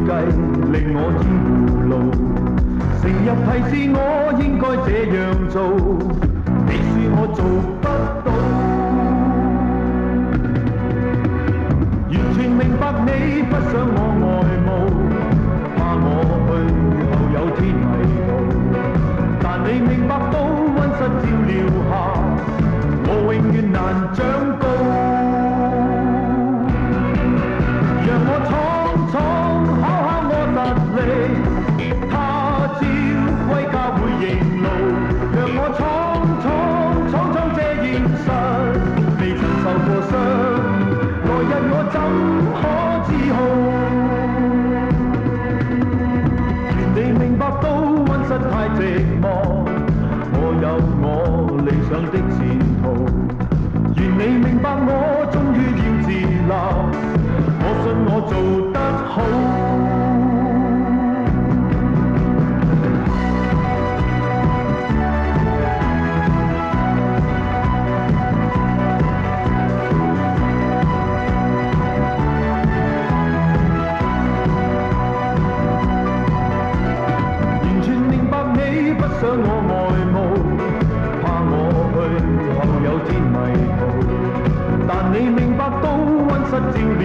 計令我天葫蘆，成日提示我應該這樣做，你說我做不到，完全明白你不想我愛慕，怕我去後有天迷途，但你明白到溫室照料下，我永遠難長高。讓我闖闖考考我實力，他朝歸家會認路。讓我闖闖這現實，未曾受過傷，來日我怎可自豪？願你明白到溫室太寂寞，我有我理想的前途。願你明白我終於要自立，我信我做得好。完全明白你不想我愛慕，怕我去後有天迷途，但你明白到溫室照料